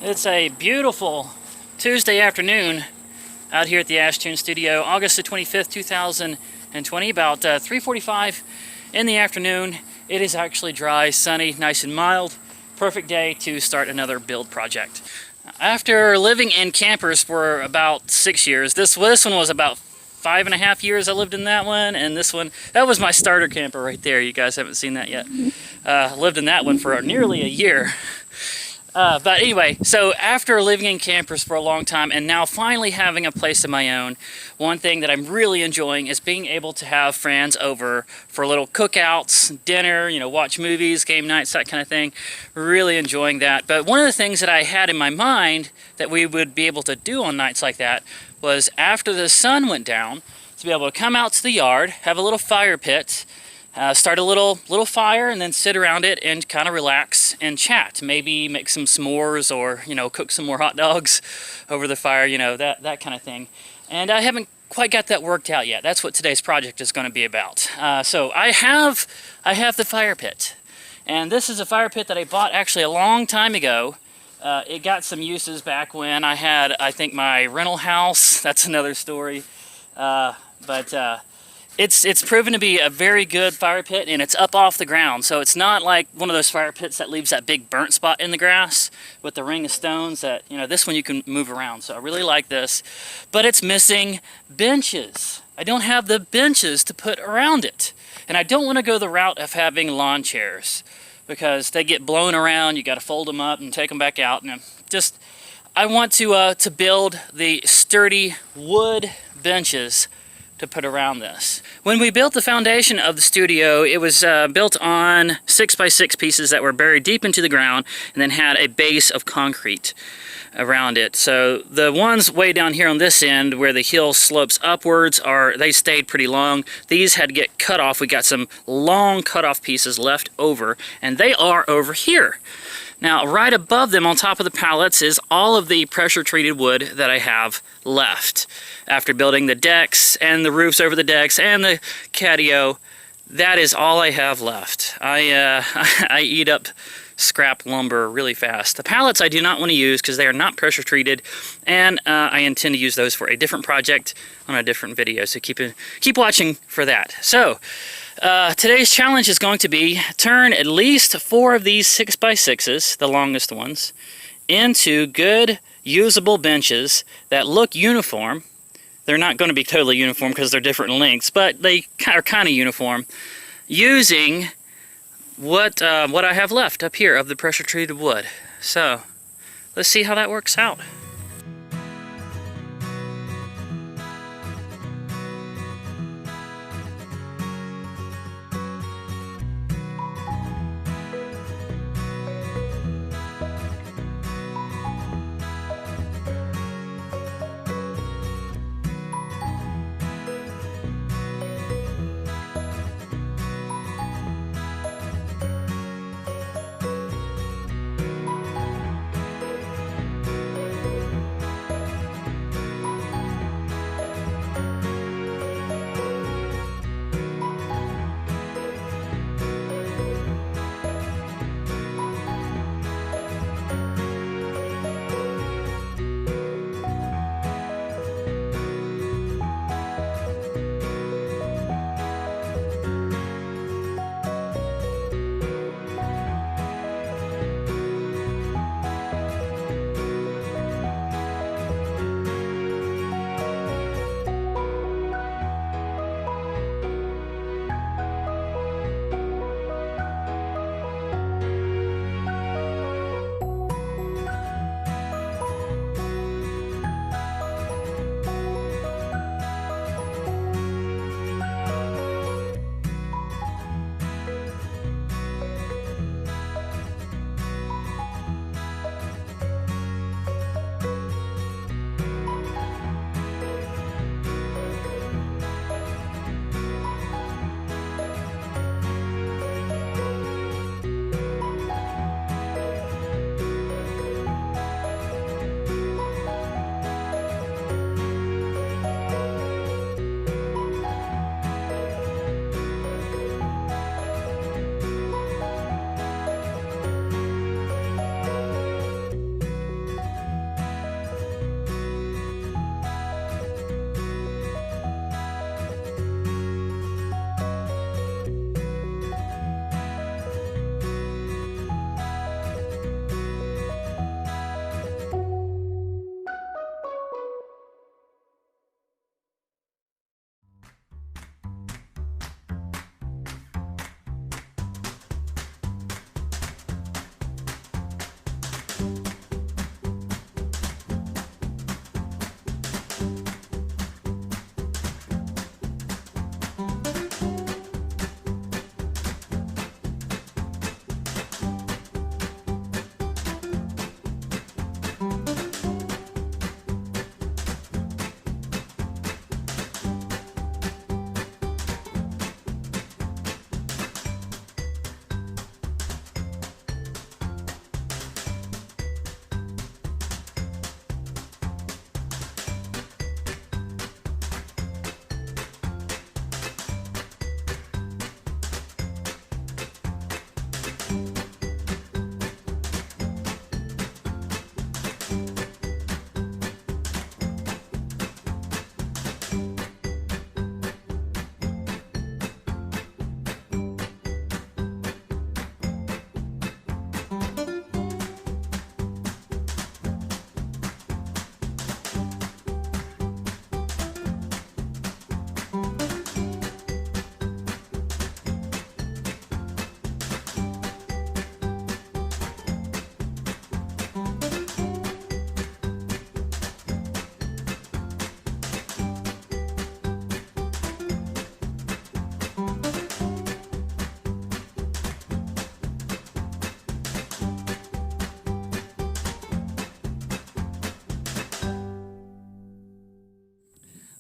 It's a beautiful Tuesday afternoon out here at the Ashtoons studio, August the 25th, 2020, about 3:45 in the afternoon. It is actually dry, sunny, nice and mild. Perfect day to start another build project. After living in campers for about 6 years, this one was about 5.5 years I lived in that one, and this one, that was my starter camper right there. You guys haven't seen that yet. Lived in that one for nearly a year. But anyway, so after living in campers for a long time and now finally having a place of my own, one thing that I'm really enjoying is being able to have friends over for little cookouts, dinner, watch movies, game nights, that kind of thing. Really enjoying that. But one of the things that I had in my mind that we would be able to do on nights like that was after the sun went down, to be able to come out to the yard, have a little fire pit, start a little fire, and then sit around it and kind of relax and chat. Maybe make some s'mores or, cook some more hot dogs over the fire, that kind of thing. And I haven't quite got that worked out yet. That's what today's project is going to be about. So I have the fire pit. And this is a fire pit that I bought actually a long time ago. It got some uses back when I had, I think, my rental house. That's another story. It's proven to be a very good fire pit, and it's up off the ground, so it's not like one of those fire pits that leaves that big burnt spot in the grass with the ring of stones. That this one you can move around, so I really like this. But it's missing benches. I don't have the benches to put around it, and I don't want to go the route of having lawn chairs because they get blown around. You got to fold them up and take them back out, and I want to build the sturdy wood benches to put around this. When we built the foundation of the studio, it was built on 6x6 pieces that were buried deep into the ground and then had a base of concrete around it. So the ones way down here on this end where the hill slopes upwards, they stayed pretty long. These had to get cut off. We got some long cut off pieces left over, and they are over here. Now, right above them on top of the pallets is all of the pressure-treated wood that I have left. After building the decks and the roofs over the decks and the catio, that is all I have left. I eat up scrap lumber really fast. The pallets I do not want to use because they are not pressure-treated, and I intend to use those for a different project on a different video, so keep watching for that. So, today's challenge is going to be turn at least 4 of these 6x6s, the longest ones, into good usable benches that look uniform. They're not going to be totally uniform because they're different lengths, but they are kind of uniform, using what I have left up here of the pressure-treated wood. So let's see how that works out.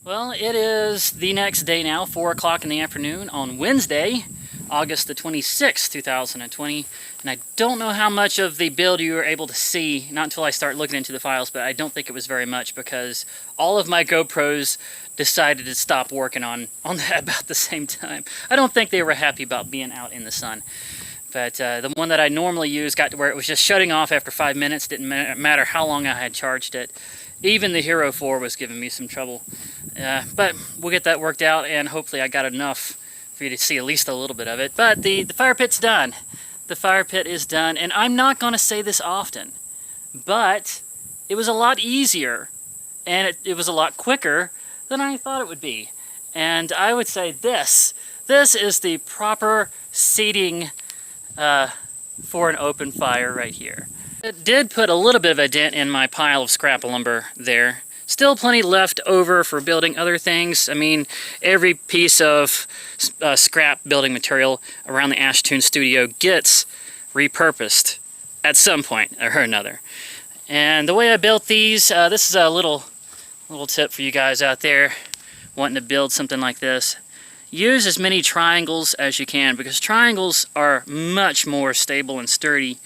Well, it is the next day now, 4 o'clock in the afternoon on Wednesday, August the 26th, 2020. And I don't know how much of the build you were able to see, not until I start looking into the files, but I don't think it was very much because all of my GoPros decided to stop working on that about the same time. I don't think they were happy about being out in the sun. But the one that I normally use got to where it was just shutting off after 5 minutes. Didn't matter how long I had charged it. Even the Hero 4 was giving me some trouble. But we'll get that worked out, and hopefully I got enough for you to see at least a little bit of it. But the fire pit's done. The fire pit is done, and I'm not going to say this often, but it was a lot easier, and it was a lot quicker than I thought it would be. And I would say this is the proper seating for an open fire right here. It did put a little bit of a dent in my pile of scrap lumber there. Still plenty left over for building other things. I mean, every piece of scrap building material around the Ashtoons studio gets repurposed at some point or another. And the way I built these, this is a little tip for you guys out there wanting to build something like this. Use as many triangles as you can, because triangles are much more stable and sturdy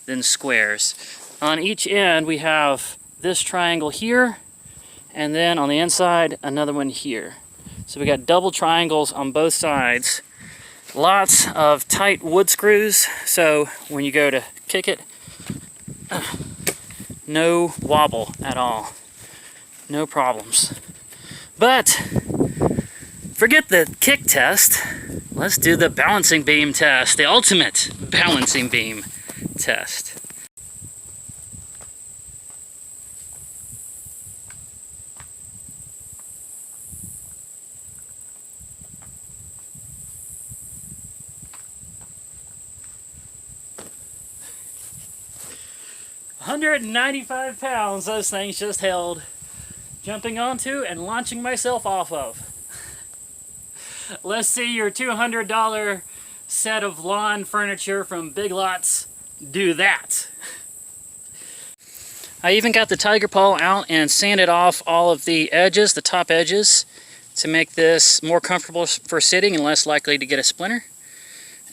than squares. On each end we have this triangle here, and then on the inside another one here. So we got double triangles on both sides. Lots of tight wood screws, so when you go to kick it, no wobble at all. No problems. But forget the kick test. Let's do the balancing beam test, the ultimate balancing beam test. £195 those things just held, jumping onto and launching myself off of. Let's see your $200 set of lawn furniture from Big Lots do that. I even got the tiger paw out and sanded off all of the edges, the top edges, to make this more comfortable for sitting and less likely to get a splinter.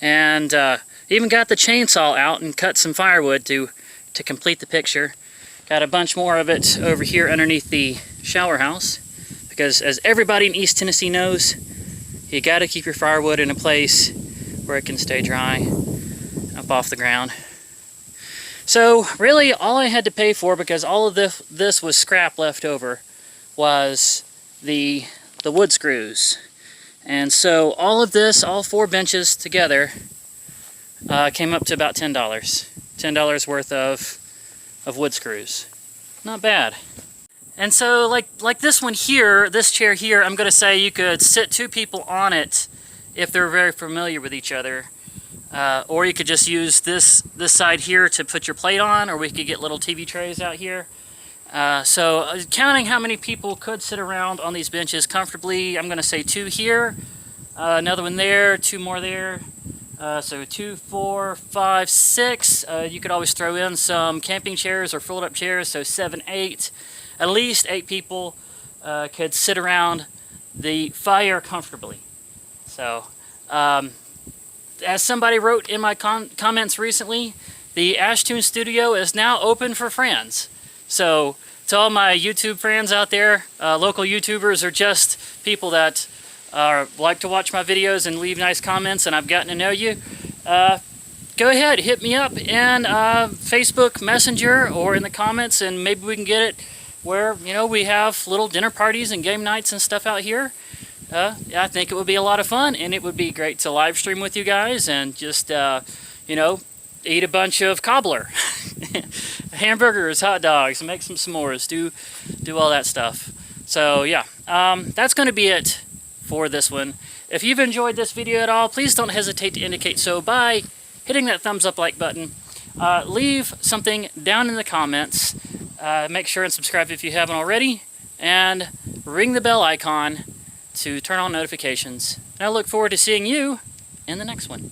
And even got the chainsaw out and cut some firewood to complete the picture. Got a bunch more of it over here underneath the shower house, because as everybody in East Tennessee knows, you got to keep your firewood in a place where it can stay dry up off the ground. So really all I had to pay for, because all of this was scrap left over, was the wood screws. And so all of this, all 4 benches together, came up to about $10. $10 worth of wood screws. Not bad. And so like this one here, this chair here, I'm going to say you could sit 2 people on it if they're very familiar with each other. Or you could just use this side here to put your plate on, or we could get little TV trays out here. So counting how many people could sit around on these benches comfortably, I'm going to say 2 here, another one there, 2 more there. So 2, 4, 5, 6. You could always throw in some camping chairs or fold-up chairs, so 7, 8. At least 8 people could sit around the fire comfortably. So, as somebody wrote in my comments recently, the Ashtoons studio is now open for friends. So, to all my YouTube friends out there, local YouTubers or just people that like to watch my videos and leave nice comments and I've gotten to know you, go ahead, hit me up in Facebook Messenger or in the comments, and maybe we can get it where, you know, we have little dinner parties and game nights and stuff out here. I think it would be a lot of fun, and it would be great to live stream with you guys and just, you know, eat a bunch of cobbler, hamburgers, hot dogs, make some s'mores, do all that stuff. So yeah, that's going to be it for this one. If you've enjoyed this video at all, please don't hesitate to indicate so by hitting that thumbs up like button. Leave something down in the comments. Make sure and subscribe if you haven't already, and ring the bell icon to turn on notifications. And I look forward to seeing you in the next one.